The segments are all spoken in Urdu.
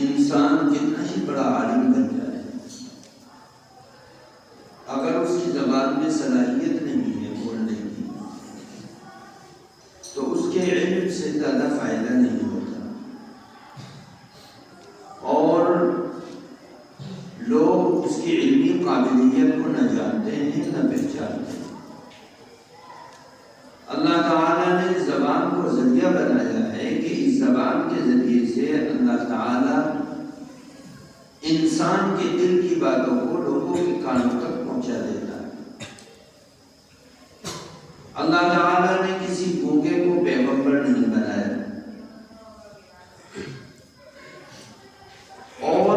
انسان کتنا ہی بڑا عالم بن جائے، اگر اس کی زبان میں صلاحیت نہیں ہے بولنے کی تو اس کے علم سے زیادہ فائدہ نہیں ہوتا، اور لوگ اس کی علمی قابلیت کو نہ جانتے ہیں نہ پہچانتے ہیں۔ اللہ تعالیٰ نے زبان کو ذریعہ بنایا ہے کہ اس زبان کے ذریعے سے اللہ تعالیٰ انسان کے دل کی باتوں کو لوگوں کے کانوں تک پہنچا دیتا ہے۔ اللہ تعالیٰ نے کسی گونگے کو پیغمبر نہیں بنایا، اور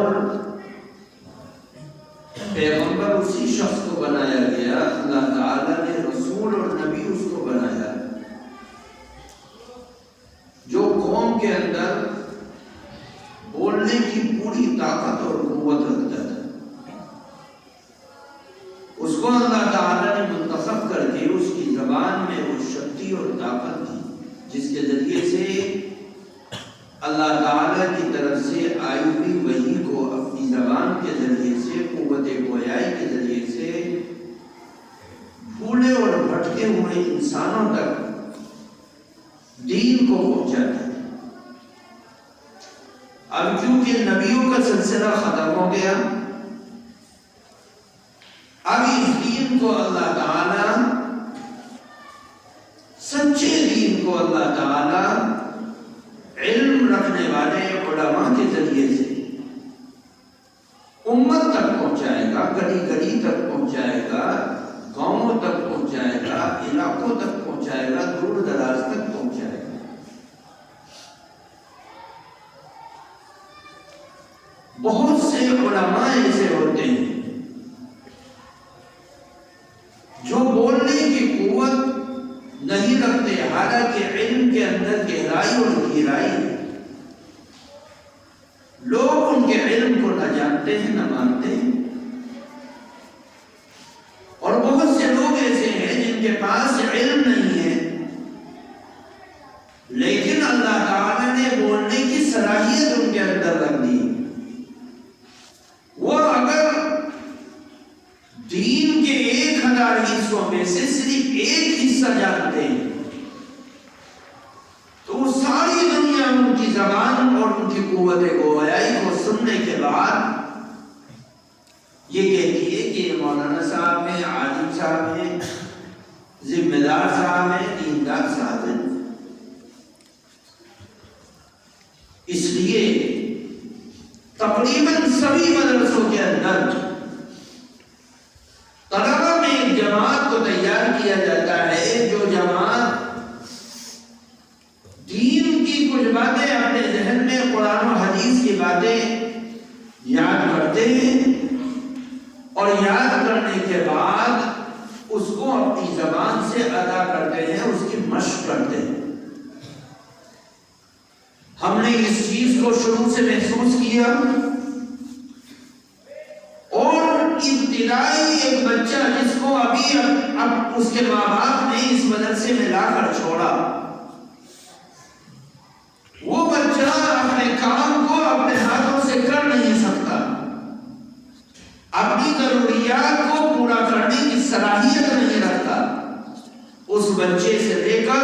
پیغمبر اسی شخص کو بنایا گیا، اللہ تعالیٰ نے رسول اور نبی اس کو بنایا جو قوم کے اندر بولنے کی پوری طاقت اور قوت رکھتا تھا۔ اس کو اللہ تعالیٰ نے منتخب کر کے اس کی زبان میں وہ شکتی اور طاقت دی جس کے ذریعے سے اللہ تعالیٰ کی طرف سے آئی ہوئی وحی کو اپنی زبان کے ذریعے سے، قوت گویائی کے ذریعے سے بھولے اور بھٹکے ہوئے انسانوں تک دین کو پہنچاتا ہے۔ اب کیونکہ نبیوں کا سلسلہ ختم ہو گیا، اب اس دین کو اللہ تعالیٰ، سچے دین کو اللہ تعالیٰ علم رکھنے والے علماء کے ذریعے سے امت تک پہنچائے گا، گلی گلی تک پہنچائے گا، گاؤں تک پہنچائے گا، علاقوں تک پہنچائے گا، دور دراز تک پہنچائے گا۔ بہت سے علماء ایسے ہوتے ہیں جو بولنے کی قوت حالانکہ علم کے اندر گہرائی اور گہرائی ہے. لوگ ان کے علم کو نہ جانتے ہیں نہ مانتے ہیں. اور بہت سے لوگ ایسے ہیں جن کے پاس علم نہیں ہے لیکن اللہ تعالیٰ نے بولنے کی صلاحیت ان کے اندر رکھ دی. وہ اگر دین کے 1000 حصوں میں سے صرف ایک حصہ جانتے ہیں تو وہ ساری دنیا ان کی زبان اور ان کی قوت گویائی کو سننے کے بعد یہ کہتی ہے کہ یہ مولانا صاحب ہیں، عالم صاحب ہیں، ذمہ دار صاحب ہیں، دیندار صاحب ہیں. اس لیے تقریباً سبھی مدرسوں کے اندر طلبہ میں ایک جماعت کو تیار کیا جاتا ہے جو جماعت دین کی کچھ باتیں اپنے ذہن میں قرآن و حدیث کی باتیں یاد کرتے ہیں اور یاد کرنے کے بعد اس کو اپنی زبان سے ادا کرتے ہیں، اس کی مشق کرتے ہیں. ہم نے اس چیز کو شروع سے محسوس کیا اور ابتدائی ایک بچہ جس کو ابھی اب اس کے ماں باپ نے اس مدرسے میں لا کر چھوڑا، وہ بچہ اپنے کام کو اپنے ہاتھوں سے کر نہیں سکتا، اپنی ضروریات کو پورا کرنے کی صلاحیت نہیں رکھتا. اس بچے سے لے کر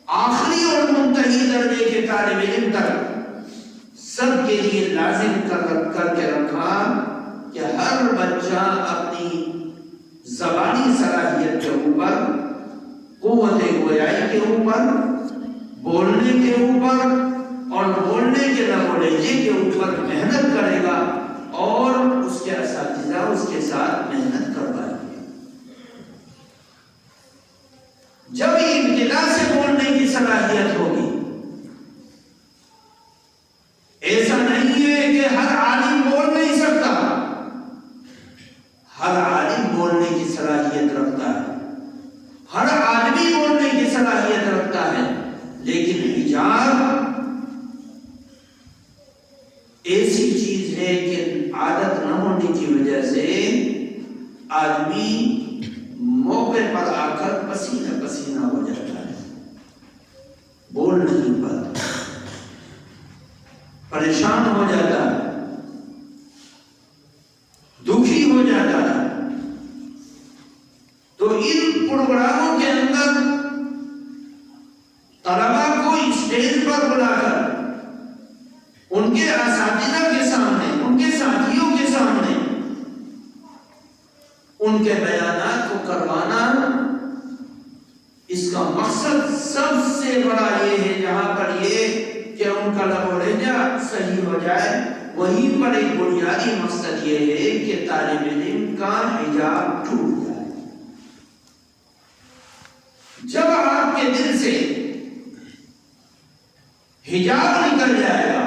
آخری اور منتہی درجے کے طالب علم تک سب کے لیے لازم کر کے رکھا کہ ہر بچہ اپنی زبانی صلاحیت کے اوپر، قوت گویائی کے اوپر، بولنے کے اوپر اور بولنے کے لب و لہجے کے اوپر محنت کرے گا اور اس کے اساتذہ اس کے ساتھ محنت کروائیں گے. جب ابتدا سے بولنے کی صلاحیت ہوگی، ایسا نہیں ہے کہ ہر عالم بول نہیں سکتا، ہر عالم بولنے کی صلاحیت رکھتا ہے، ہر آدمی بولنے کی صلاحیت رکھتا ہے، لیکن حجاب ایسی چیز ہے کہ عادت نہ ہونے کی وجہ سے آدمی موقع پر آ کر پسینہ پسینہ ہو جاتا ہے، بول نہیں پاتا، پریشان ہو جاتا ہے، دکھی ہو جاتا ہے. تو ان پروگراموں کے اندر طلباء کو اسٹیج پر بلا کر ان کے اساتذہ کے سامنے، ان کے ساتھیوں کے سامنے ان کے بیانات کو کروانا، اس کا مقصد سب سے بڑا یہ ہے جہاں پر یہ کہ ان کا لب و لہجہ صحیح ہو جائے، وہیں پر ایک بنیادی مقصد یہ ہے کہ طالب علم کا حجاب ٹوٹ جائے. جب آپ کے دل سے حجاب نکل جائے گا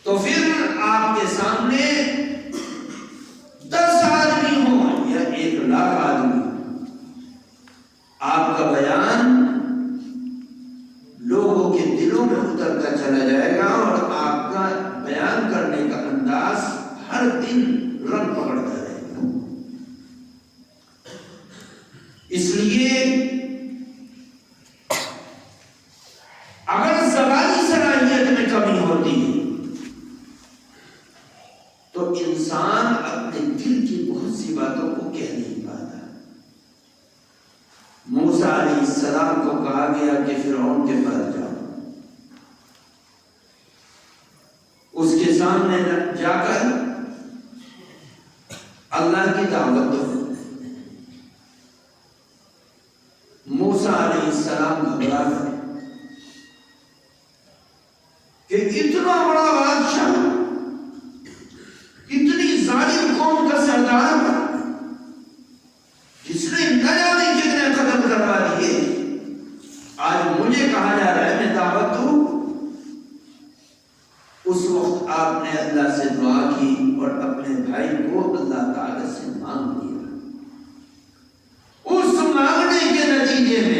تو پھر آپ کے سامنے 10 آدمی ہوں یا 1,00,000 آدمی، آپ کا بیان لوگوں کے دلوں میں اترتا چلا جائے گا اور آپ کا بیان کرنے کا انداز ہر دن رنگ پکڑتا رہے گا. اس لیے اگر زبانی صلاحیت میں کمی ہوتی ہے تو انسان اپنے دل کی بہت سی باتوں کو کہہ نہیں پاتا. موسیٰ علیہ السلام کو کہا گیا کہ فرعون کے پاس جاؤ، اس کے سامنے جا کر اللہ کی دعوت دو. موسیٰ علیہ السلام گھبرا گئے کہ اتنا بڑا بادشاہ، اتنی ظالم قوم کا سردار جس نے نہ جانے کتنے قدم کروا دیے، آج مجھے کہا جا رہا ہے میں دعوت دوں. اس وقت آپ نے اللہ سے دعا کی اور اپنے بھائی کو اللہ تعالی سے مانگ لیا. اس مانگنے کے نتیجے میں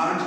8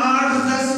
8, 10,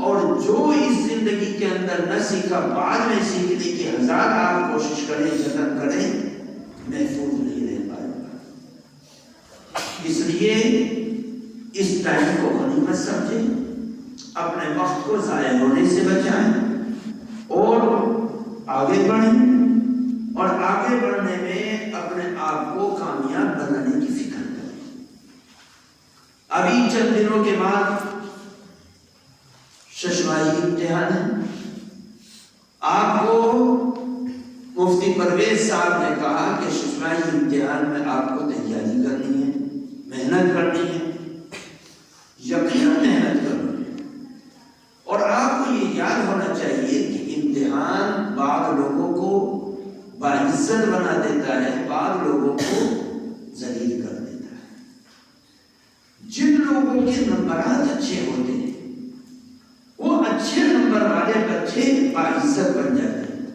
اور جو اس زندگی کے اندر نہ سیکھا بعد میں سیکھنے کی ہزار آپ کوشش کریں جتن کریں محفوظ نہیں رہ پائے گا۔ اس لیے اس ٹائم کو غنیمت سمجھیں، اپنے وقت کو ضائع ہونے سے بچائیں اور آگے بڑھیں، اور آگے بڑھنے میں اپنے آپ کو کامیاب بنانے کی فکر کریں۔ ابھی چند دنوں کے بعد ششماہی امتحان ہے۔ آپ کو مفتی پرویز صاحب نے کہا کہ ششماہی امتحان میں آپ کو تیاری کرنی ہے، محنت کرنی ہے، یقیناً محنت کرنی ہے، اور آپ کو یہ یاد ہونا چاہیے کہ امتحان بعض لوگوں کو باعزت بنا دیتا ہے، بعض لوگوں کو ذلیل کر دیتا ہے۔ جن لوگوں کے نمبرات اچھے ہوتے ہیں وہ اچھے نمبر والے بچے باعزت بن جاتے ہیں،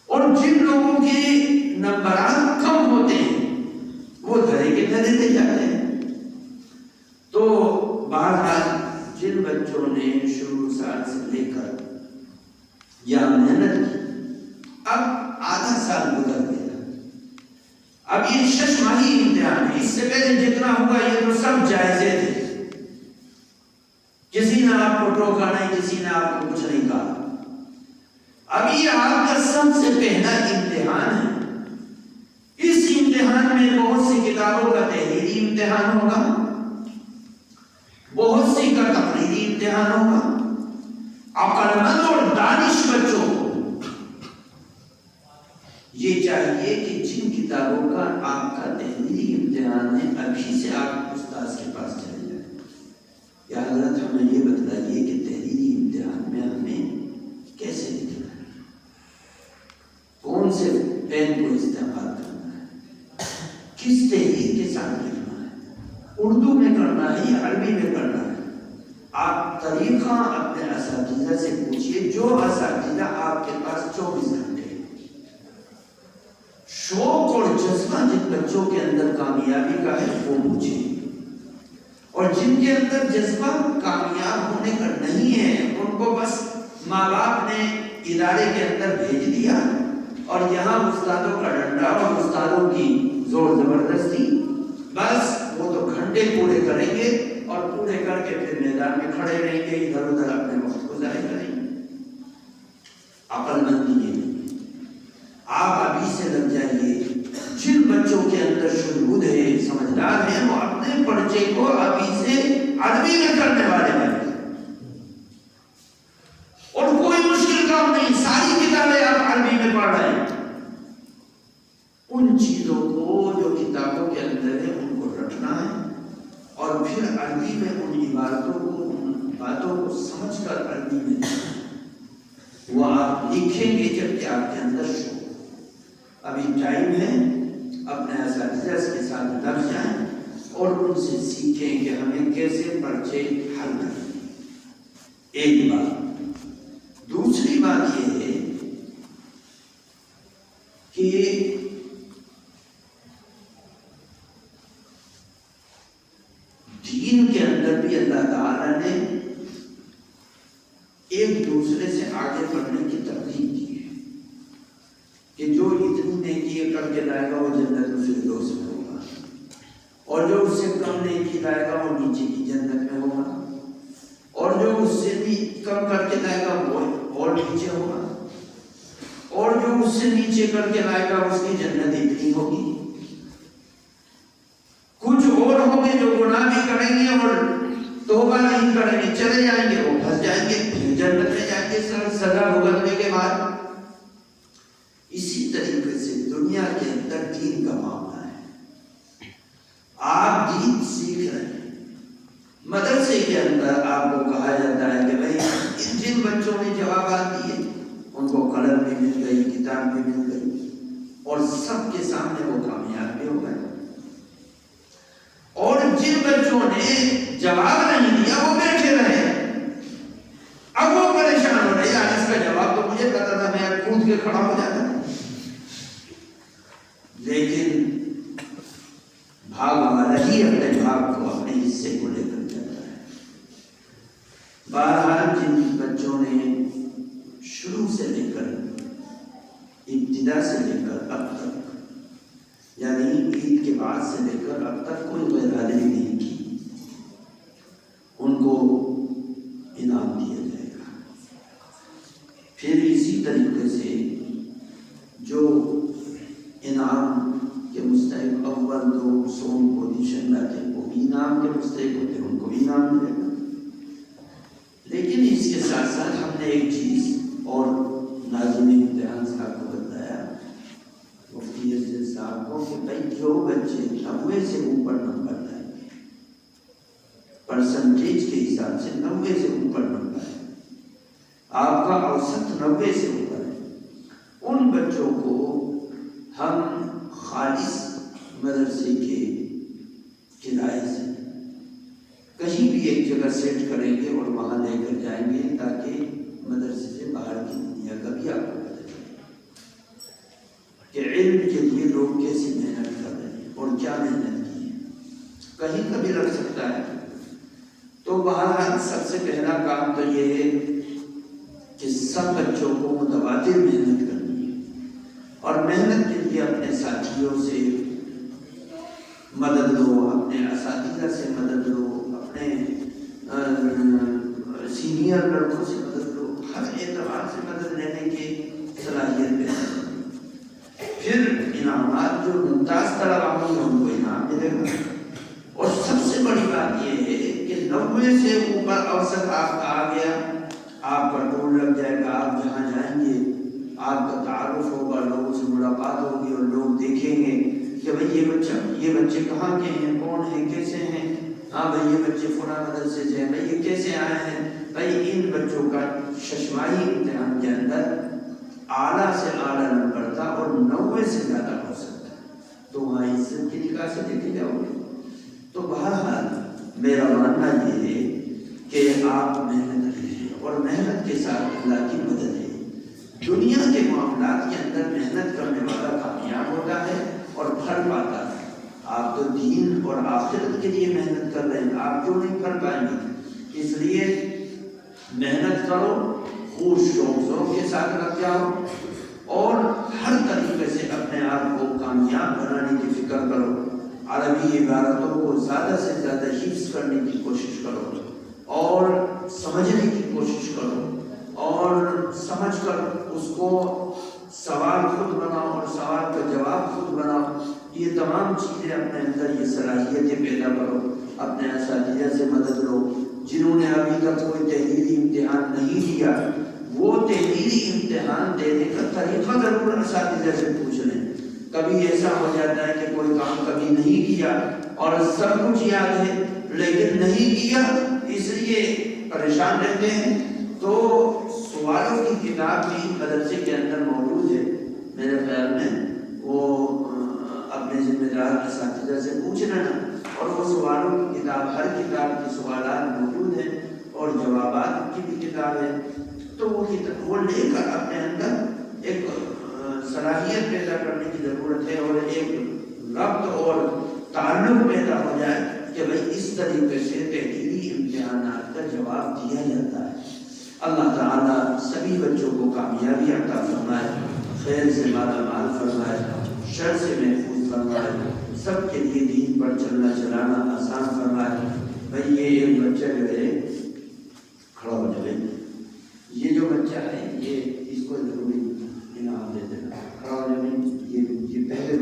اور جن لوگوں کے نمبرات کم ہوتے ہیں وہ دھرے کے دھرے رہ جاتے ہیں۔ تو بہرحال جن بچوں نے شروع سال سے لے کر یا محنت کی، اب آدھا سال گزر گیا، اب یہ ششماہی امتحان ہے۔ اس سے پہلے جتنا ہوا یہ تو سب جائزے تھے، کسی نے آپ کو ٹوکا نہیں، کسی نے آپ کو کچھ نہیں کہا۔ اب یہ آپ کا سب سے پہلا امتحان ہے۔ اس امتحان میں بہت سی کتابوں کا تحریری امتحان ہوگا، بہت سی کا تقریری امتحان ہوگا۔ عقل مند اور دانش بچوں کو یہ چاہیے کہ جن کتابوں کا آپ کا تحریری امتحان ہے ابھی سے آپ استاذ کے پاس چلے جائیں، یا حضرت ہمیں یہ بتلائیے کہ تحریری امتحان میں ہمیں کیسے لکھنا ہے، کون سے پین کو استعمال کرنا ہے، کس تحریر کے ساتھ لکھنا ہے، اردو میں کرنا ہے یا عربی میں کرنا ہے۔ آپ طریقہ اپنے اساتذہ سے پوچھئے، جو اساتذہ آپ کے پاس 24 گھنٹے۔ شوق اور جذبہ جن بچوں کے اندر کامیابی کا ہے وہ پوچھیں، اور جن کے اندر جذبہ کامیاب ہونے کا نہیں ہے ان کو بس ماں باپ نے ادارے کے اندر بھیج دیا، اور یہاں استادوں کا ڈنڈا اور استادوں کی زور زبردستی، بس وہ تو گھنٹے پورے کریں گے اور پورے کر کے پھر میدان میں کھڑے رہیں گے، ادھر ادھر اپنے وقت کو ضائع کریں گے۔ عقل مندی یہ نہیں۔ آپ ابھی سے لگ جائیے، جن بچوں کے اندر شہود ہے، سمجھدار ہیں، وہ اپنے پرچے کو ابھی سے عربی میں کرنے والے بنیں، اور کوئی مشکل کام نہیں، ساری کتابیں آپ عربی میں پڑھ رہے ہیں۔ ان چیزوں کو جو کتابوں کے اندر ہے ان کو رٹنا ہے، اور پھر عربی میں ان عبارتوں کو، ان باتوں کو سمجھ کر عربی میں وہ آپ لکھیں گے جب کہ آپ کے اندر شو۔ ابھی ٹائم ہے، اپنے اساتذہ کے ساتھ لگ جائیں اور ان سے سیکھیں کہ ہمیں کیسے پرچے حل کریں۔ ایک بات۔ دوسری بات یہ ہے کہ دین کے اندر بھی اللہ تعالیٰ نے ایک دوسرے سے آگے بڑھنے کی ترغیب دی ہے، کہ جو اتنی نیکی کر کے لائے گا وہ جنت الفردوس میں ہوگا، اور جو اس سے کم نیکی لائے گا وہ نیچے کی جنت میں ہوگا، اور جو اس سے بھی کم کر کے لائے گا وہ اور نیچے ہوگا، اور جو اس سے نیچے کر کے لائے گا اس کی جنت اتنی ہوگی۔ کچھ اور ہوں گے جو گناہ بھی کریں گے اور توبہ نہیں کریں گے، چلے جائیں گے، وہ پھنس جائیں گے، پھر جنت میں جائیں گے سزا بھگتنے کے بعد۔ اسی طریقے سے دنیا کے اندر دین کا معاملہ ہے۔ آپ دین سیکھ رہے ہیں، مدرسے کے اندر آپ کو کہا جاتا ہے کہ بھائی جن بچوں نے جوابات دیے ان کو قلم بھی مل گئی، کتاب بھی مل گئی، اور سب کے سامنے وہ کامیاب بھی ہو گئے، اور جن بچوں نے جواب نہیں دیا وہ بیٹھے رہے، اب وہ پریشان ہو رہے، یار اس کا جواب تو مجھے پتا تھا، میں کود کے کھڑا ہو جاتا۔ لیکن بھاگ والا ہی اپنے بھاگ کو، اپنے حصے کو لے کر جاتا ہے۔ بارہ ابتدا سے لے کر اب تک، یعنی عید کے بعد سے لے کر اب تک کوئی غیر حاضری نہیں کی، ان کو انعام دیا جائے گا۔ پھر اسی طریقے سے جو انعام کے مستحق اول دو سوم پوزیشن میں تھے وہ بھی انعام کے مستحق ہوتے ہیں، ان کو بھی انعام ملے گا۔ لیکن اس کے ساتھ ساتھ ہم نے ایک چیز اور ناظم امتحان صاحب کو بتایا، مفتی عزیز صاحب کو، کہ بھائی جو بچے 90 سے اوپر نمبر لائیں گے، پرسنٹیج کے حساب سے 90 سے اوپر نمبر ہے، آپ کا اوسط 90 سے اوپر ہے، ان بچوں کو ہم خالص مدرسے کے کرائے سے کہیں بھی ایک جگہ سیٹ کریں گے اور وہاں لے کر جائیں گے تاکہ مدرسے سے باہر کی دنیا کا بھی آپ کو پتہ چلے کہ علم کے لیے لوگ کیسی محنت کر رہے ہیں اور کیا محنت کی ہے، کہیں کبھی رکھ سکتا ہے۔ تو بہرحال سب سے پہلا کام تو یہ ہے کہ سب بچوں کو متواتر محنت کرنی ہے، اور محنت کے لیے اپنے ساتھیوں سے مدد لو، اپنے اساتذہ سے مدد لو، اپنے سینئر لڑکوں سے مدد لو، ہر اعتبار سے مدد لینے کی صلاحیت پیدا کرو۔ پھر انعامات جو ممتاز طلباء ہوں گے ان کو انعام ملے گا، اور سب سے بڑی بات یہ ہے کہ 90 سے اوپر اوسط آپ کا آ گیا، آپ کا ٹول لگ جائے گا، آپ جہاں جائیں گے آپ کا تعارف ہوگا، لوگوں سے ملاقات ہوگی، اور لوگ دیکھیں گے کہ بھئی یہ بچے کہاں کے ہیں، کون ہیں، کیسے ہیں، ہاں بھئی یہ بچے فلاں مدرسے سے ہیں، بھئی یہ کیسے آئے ہیں۔ بھئی ان بچوں کا ششماہی امتحان کے اندر اعلیٰ سے اعلیٰ نمبر تھا اور 90 سے زیادہ ہو سکتا ہے، تو وہاں عزت کی نگاہ سے دیکھے جاؤ گے۔ تو بہرحال میرا ماننا یہ ہے کہ آپ محنت کیجیے، اور محنت کے ساتھ اللہ کی مدد ہے۔ دنیا کے معاملات کے اندر محنت کرنے والا کامیاب ہوتا ہے اور پھل پاتا ہے۔ آپ تو دین اور آخرت کے لیے محنت کر رہے ہیں، آپ کیوں نہیں پھل پائیں گے؟ اس لیے محنت کرو، خوش شوق کے ساتھ لگ جاؤ، اور ہر طریقے سے اپنے آپ کو کامیاب بنانے کی فکر کرو۔ عربی عبارتوں کو زیادہ سے زیادہ حفظ کرنے کی کوشش کرو، اور سمجھنے کی کوشش کرو، اور سمجھ کر اس کو سوال خود بناؤ اور سوال کا جواب خود بناؤ۔ یہ تمام چیزیں اپنے اندر، یہ صلاحیتیں پیدا کرو۔ اپنے اساتذہ سے مدد لو، جنہوں نے ابھی تک کوئی تحریری امتحان نہیں دیا، وہ تحریری امتحان دینے کا طریقہ ضرور اساتذہ سے پوچھ لیں۔ کبھی ایسا ہو جاتا ہے کہ کوئی کام کبھی نہیں کیا اور سب کچھ یاد ہے لیکن نہیں کیا، اس لیے پریشان رہتے ہیں۔ تو سوالوں کی کتاب بھی مدرسے کے اندر موجود ہے، میرے خیال میں وہ اپنے ذمہ دار اساتذہ سے پوچھ لینا، اور وہ سوالوں کی کتاب، ہر کتاب کی سوالات موجود ہیں اور جوابات کی بھی کتاب ہے۔ تو وہ لے کر اپنے اندر ایک صلاحیت پیدا کرنے کی ضرورت ہے، اور ایک ربط اور تعلق پیدا ہو جائے کہ بھئی اس طریقے سے تحریری امتحانات کا جواب دیا جاتا ہے۔ اللہ تعالیٰ سبھی بچوں کو کامیابی عطا فرمائے، خیر سے مالا مال فرمائے، شر سے محفوظ فرمائے، سب کے لیے دین پر چلنا چلانا آسان فرمائے۔ بھئی یہ ایک بچہ جو ہے کھڑا ہو جائے، یہ جو بچہ ہے یہ اس کو ضروری انعام دے دینا، کھڑا ہو جائے، یہ پہلے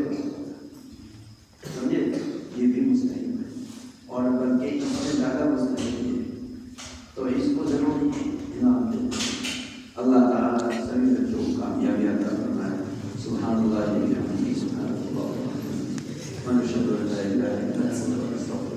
سمجھے، یہ بھی مستحق ہے اور بلکہ اس سے زیادہ مستحق ہے، تو اس کو ضرور انعام دے دینا۔ اللہ تعالیٰ سبھی بچوں کو کامیابی عطا فرمائے۔ سبحان اللہ، سبحان اللہ، ونشهد ان لا اله الا الله